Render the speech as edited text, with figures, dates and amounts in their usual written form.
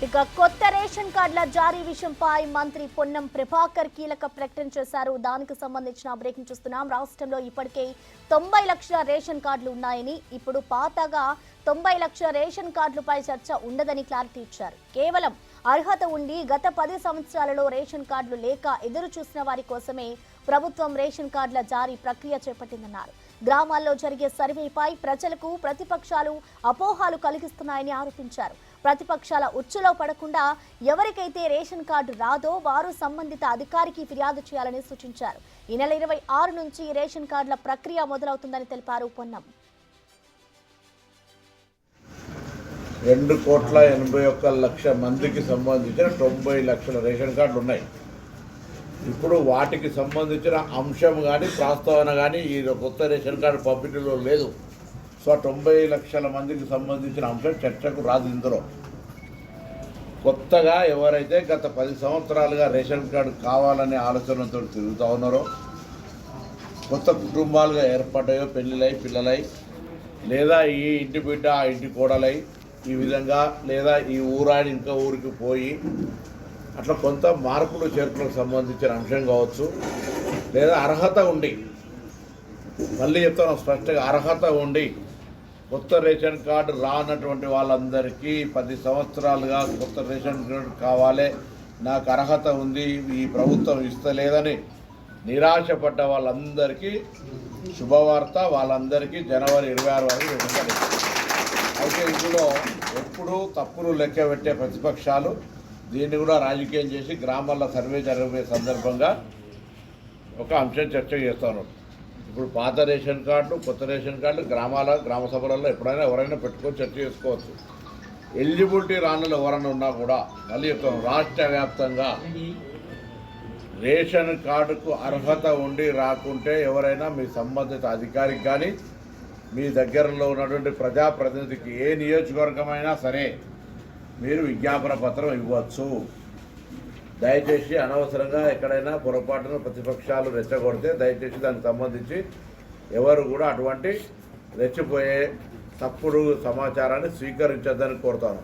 ఇక కొత్త రేషన్ కార్డుల జారీ విషయంపై మంత్రి పొన్నం ప్రభాకర్ కీలక ప్రకటన చేశారు. దానికి సంబంధించిన బ్రేకింగ్ చూస్తున్నాం. రాష్ట్రంలో ఇప్పటికే 90 లక్షల రేషన్ కార్డులు ఉన్నాయని, ఇప్పుడు పాతగా 90 లక్షల రేషన్ కార్డులపై చర్చ ఉండదని క్లారిటీ ఇచ్చారు. కేవలం అర్హత ఉండి గత 10 సంవత్సరాలలో రేషన్ కార్డులు లేక ఎదురు చూసిన వారి కోసమే ప్రభుత్వం రేషన్ కార్డుల జారీ ప్రక్రియ చేపట్టిందన్నారు. గ్రామాల్లో జరిగే సర్వేపై ప్రజలకు ప్రతిపక్షాలు అపోహలు కలిగిస్తున్నాయని ఆరోపించారు. ప్రతిపక్షాల ఉచ్చులో పడకుండా ఎవరికైతే రేషన్ కార్డు రాదో వారు సంబంధిత అధికారికి ఫిర్యాదు చేయాలని సూచించారు. ఈ నెల 26 నుంచి రేషన్ కార్డుల ప్రక్రియ మొదలవుతుందని తెలిపారు పొన్నం. 2,81,00,000 మందికి సంబంధించిన 90 లక్షల రేషన్ కార్డులు ఉన్నాయి. ఇప్పుడు వాటికి సంబంధించిన అంశం కానీ ప్రస్తావన కానీ ఈ కొత్త రేషన్ కార్డు పంపిణీలో లేదు. సో 90 లక్షల మందికి సంబంధించిన అంశం చర్చకు రాదు. ఇందులో కొత్తగా ఎవరైతే గత 10 సంవత్సరాలుగా రేషన్ కార్డు కావాలనే ఆలోచనతో తిరుగుతూ ఉన్నారో, కొత్త కుటుంబాలుగా ఏర్పడ్డాయో, పెళ్ళిళ్ళై పిల్లలై, లేదా ఈ ఇంటి బిడ్డ ఆ ఇంటి కోడలై, ఈ విధంగా లేదా ఈ ఊరాడి ఇంకా ఊరికి పోయి అట్లా కొంత మార్పులు చేర్పులకు సంబంధించిన అంశం కావచ్చు, లేదా అర్హత ఉండి, మళ్ళీ చెప్తాను స్పష్టంగా, అర్హత ఉండి కొత్త రేషన్ కార్డు రానటువంటి వాళ్ళందరికీ 10 సంవత్సరాలుగా కొత్త రేషన్ కార్డు కావాలి, నాకు అర్హత ఉంది, ఈ ప్రభుత్వం ఇస్తలేదని నిరాశపడ్డ వాళ్ళందరికీ శుభవార్త. వాళ్ళందరికీ జనవరి 26 వరకు రేషన్ కార్డు ఇస్తారు. అయితే ఇందులో ఎప్పుడూ తప్పులు లెక్క పెట్టే ప్రతిపక్షాలు దీన్ని కూడా రాజకీయం చేసి గ్రామాల్లో సర్వే జరిగే సందర్భంగా ఒక అంశం చర్చ చేస్తాను. ఇప్పుడు పాత రేషన్ కార్డు, కొత్త రేషన్ కార్డు గ్రామ సభలలో ఎప్పుడైనా ఎవరైనా పెట్టుకొని చర్చ చేసుకోవచ్చు. ఎలిజిబిలిటీ రానులు ఎవరైనా ఉన్నా కూడా మళ్ళీ చెప్తాను, రాష్ట్ర వ్యాప్తంగా రేషన్ కార్డుకు అర్హత ఉండి రాకుంటే ఎవరైనా మీ సంబంధిత అధికారికి కానీ మీ దగ్గరలో ఉన్నటువంటి ప్రజాప్రతినిధికి ఏ నియోజకవర్గమైనా సరే మీరు విజ్ఞాపన పత్రం ఇవ్వచ్చు. దయచేసి అనవసరంగా ఎక్కడైనా పొరపాటున ప్రతిపక్షాలు రెచ్చగొడితే దయచేసి దానికి సంబంధించి ఎవరు కూడా అటువంటి రెచ్చిపోయే తప్పుడు సమాచారాన్ని స్వీకరించొద్దని కోరుతాను.